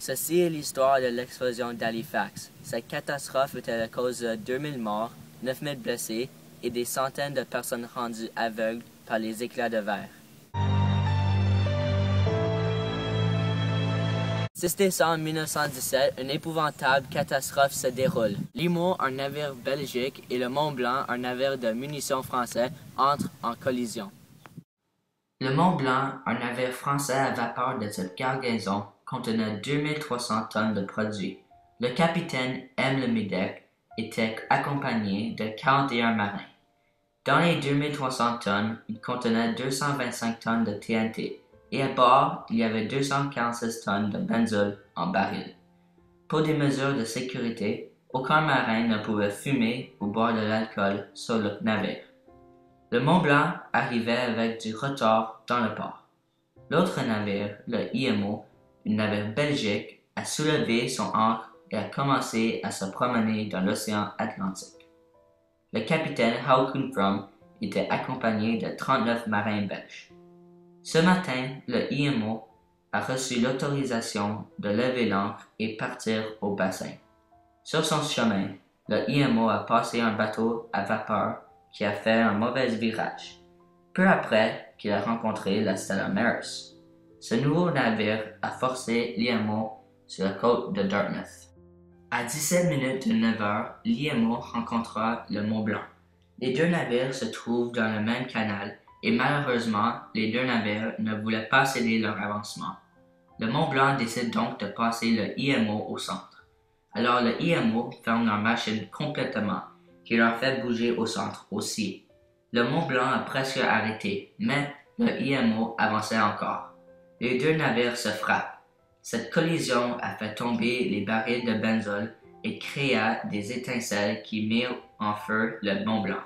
Ceci est l'histoire de l'explosion d'Halifax. Cette catastrophe était la cause de 2000 morts, 9000 blessés et des centaines de personnes rendues aveugles par les éclats de verre. 6 décembre 1917, une épouvantable catastrophe se déroule. L'Imo, un navire belgique, et le Mont-Blanc, un navire de munitions français, entrent en collision. Le Mont-Blanc, un navire français à vapeur de cette cargaison, contenait 2300 tonnes de produits. Le capitaine M. Lemedec était accompagné de 41 marins. Dans les 2300 tonnes, il contenait 225 tonnes de TNT, et à bord, il y avait 246 tonnes de benzol en baril. Pour des mesures de sécurité, aucun marin ne pouvait fumer ou boire de l'alcool sur le navire. Le Mont-Blanc arrivait avec du retard dans le port. L'autre navire, le IMO, un navire belgique, a soulevé son ancre et a commencé à se promener dans l'océan Atlantique. Le capitaine Håkon From était accompagné de 39 marins belges. Ce matin, le IMO a reçu l'autorisation de lever l'ancre et partir au bassin. Sur son chemin, le IMO a passé un bateau à vapeur qui a fait un mauvais virage, peu après qu'il a rencontré la Stella Maris. Ce nouveau navire a forcé l'IMO sur la côte de Dartmouth. À 17 minutes de 9 heures, l'IMO rencontra le Mont-Blanc. Les deux navires se trouvent dans le même canal et malheureusement, les deux navires ne voulaient pas céder leur avancement. Le Mont-Blanc décide donc de passer le IMO au centre. Alors le IMO ferme leur machine complètement, qui leur fait bouger au centre aussi. Le Mont-Blanc a presque arrêté, mais le IMO avançait encore. Les deux navires se frappent. Cette collision a fait tomber les barils de benzol et créa des étincelles qui mirent en feu le Mont-Blanc.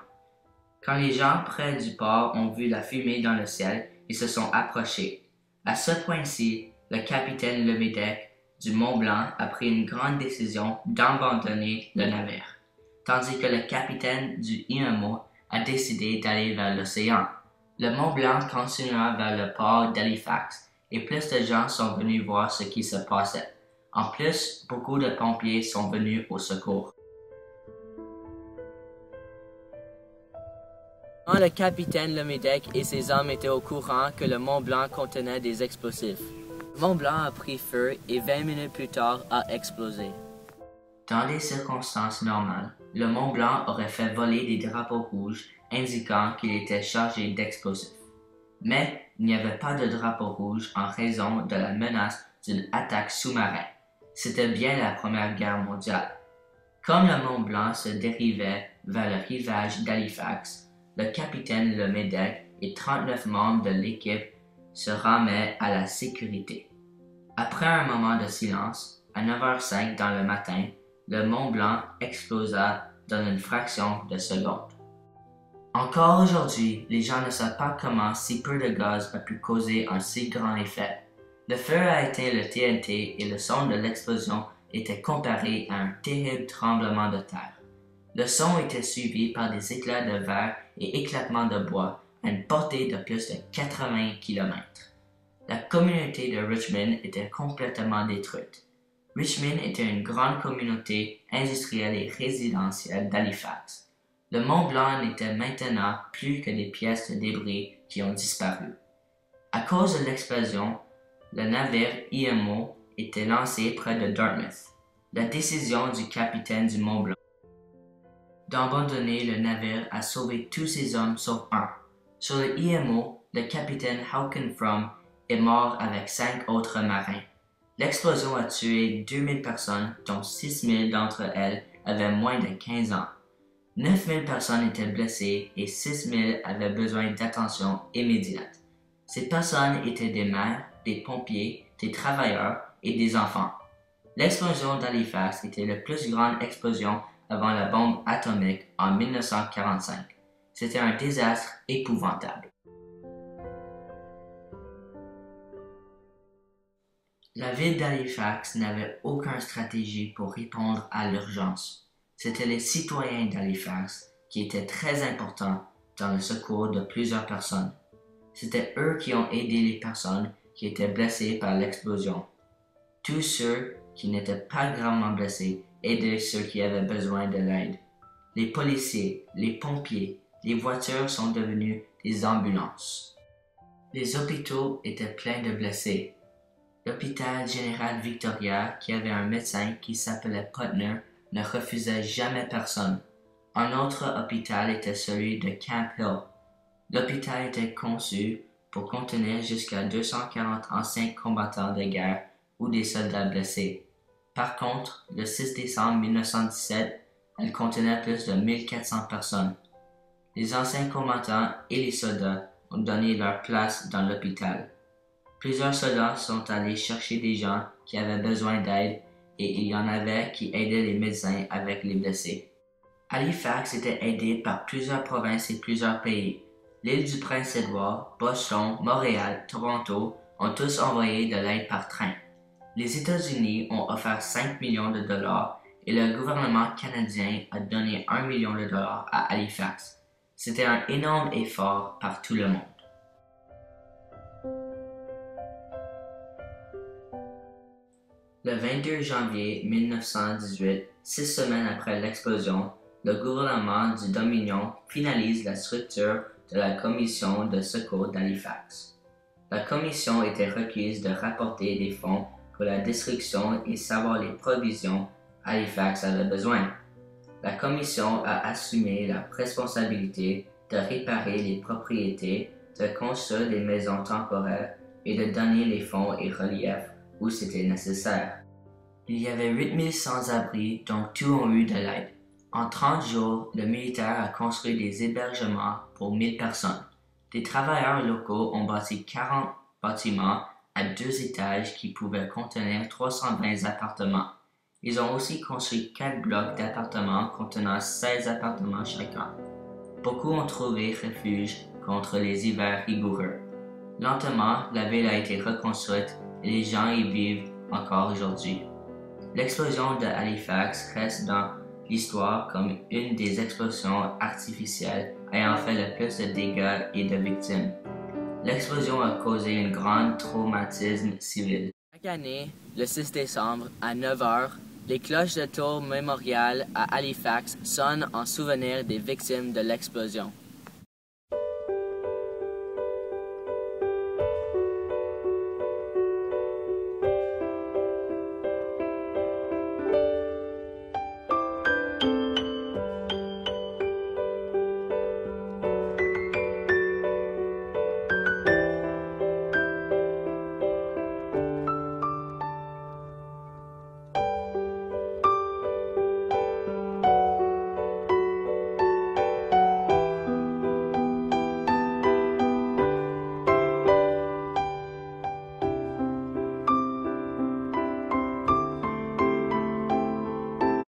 Quand les gens près du port ont vu la fumée dans le ciel, ils se sont approchés. À ce point-ci, le capitaine Lemedec du Mont-Blanc a pris une grande décision d'abandonner le navire, tandis que le capitaine du IMO a décidé d'aller vers l'océan. Le Mont-Blanc continua vers le port d'Halifax et plus de gens sont venus voir ce qui se passait. En plus, beaucoup de pompiers sont venus au secours. Quand le capitaine Lemedec et ses hommes étaient au courant que le Mont-Blanc contenait des explosifs, le Mont-Blanc a pris feu et 20 minutes plus tard a explosé. Dans les circonstances normales, le Mont-Blanc aurait fait voler des drapeaux rouges indiquant qu'il était chargé d'explosifs. Mais il n'y avait pas de drapeau rouge en raison de la menace d'une attaque sous-marin. C'était bien la Première Guerre mondiale. Comme le Mont-Blanc se dérivait vers le rivage d'Halifax, le capitaine Lemedec et 39 membres de l'équipe se ramaient à la sécurité. Après un moment de silence, à 9h05 dans le matin, le Mont-Blanc explosa dans une fraction de seconde. Encore aujourd'hui, les gens ne savent pas comment si peu de gaz a pu causer un si grand effet. Le feu a éteint le TNT et le son de l'explosion était comparé à un terrible tremblement de terre. Le son était suivi par des éclats de verre et éclatements de bois à une portée de plus de 80 km. La communauté de Richmond était complètement détruite. Richmond était une grande communauté industrielle et résidentielle d'Halifax. Le Mont-Blanc n'était maintenant plus que des pièces de débris qui ont disparu. À cause de l'explosion, le navire IMO était lancé près de Dartmouth. La décision du capitaine du Mont-Blanc d'abandonner le navire a sauvé tous ses hommes sauf un. Sur le IMO, le capitaine Håkon From est mort avec 5 autres marins. L'explosion a tué 2000 personnes, dont 6000 d'entre elles avaient moins de 15 ans. 9000 personnes étaient blessées et 6000 avaient besoin d'attention immédiate. Ces personnes étaient des mères, des pompiers, des travailleurs et des enfants. L'explosion d'Halifax était la plus grande explosion avant la bombe atomique en 1945. C'était un désastre épouvantable. La ville d'Halifax n'avait aucune stratégie pour répondre à l'urgence. C'étaient les citoyens d'Halifax qui étaient très importants dans le secours de plusieurs personnes. C'étaient eux qui ont aidé les personnes qui étaient blessées par l'explosion. Tous ceux qui n'étaient pas gravement blessés aidaient ceux qui avaient besoin de l'aide. Les policiers, les pompiers, les voitures sont devenues des ambulances. Les hôpitaux étaient pleins de blessés. L'hôpital général Victoria, qui avait un médecin qui s'appelait Putner, ne refusait jamais personne. Un autre hôpital était celui de Camp Hill. L'hôpital était conçu pour contenir jusqu'à 240 anciens combattants de guerre ou des soldats blessés. Par contre, le 6 décembre 1917, elle contenait plus de 1400 personnes. Les anciens combattants et les soldats ont donné leur place dans l'hôpital. Plusieurs soldats sont allés chercher des gens qui avaient besoin d'aide et il y en avait qui aidaient les médecins avec les blessés. Halifax était aidé par plusieurs provinces et plusieurs pays. L'île du Prince-Édouard, Boston, Montréal, Toronto ont tous envoyé de l'aide par train. Les États-Unis ont offert 5 millions de dollars et le gouvernement canadien a donné 1 million de dollars à Halifax. C'était un énorme effort par tout le monde. Le 22 janvier 1918, 6 semaines après l'explosion, le gouvernement du Dominion finalise la structure de la commission de secours d'Halifax. La commission était requise de rapporter des fonds pour la destruction et savoir les provisions Halifax avait besoin. La commission a assumé la responsabilité de réparer les propriétés, de construire des maisons temporaires et de donner les fonds et reliefs où c'était nécessaire. Il y avait 8000 sans-abri, donc tous ont eu de l'aide. En 30 jours, le militaire a construit des hébergements pour 1000 personnes. Des travailleurs locaux ont bâti 40 bâtiments à 2 étages qui pouvaient contenir 320 appartements. Ils ont aussi construit 4 blocs d'appartements contenant 16 appartements chacun. Beaucoup ont trouvé refuge contre les hivers rigoureux. Lentement, la ville a été reconstruite et les gens y vivent encore aujourd'hui. L'explosion de Halifax reste dans l'histoire comme une des explosions artificielles ayant fait le plus de dégâts et de victimes. L'explosion a causé un grand traumatisme civil. Chaque année, le 6 décembre, à 9 h, les cloches de tour mémorial à Halifax sonnent en souvenir des victimes de l'explosion.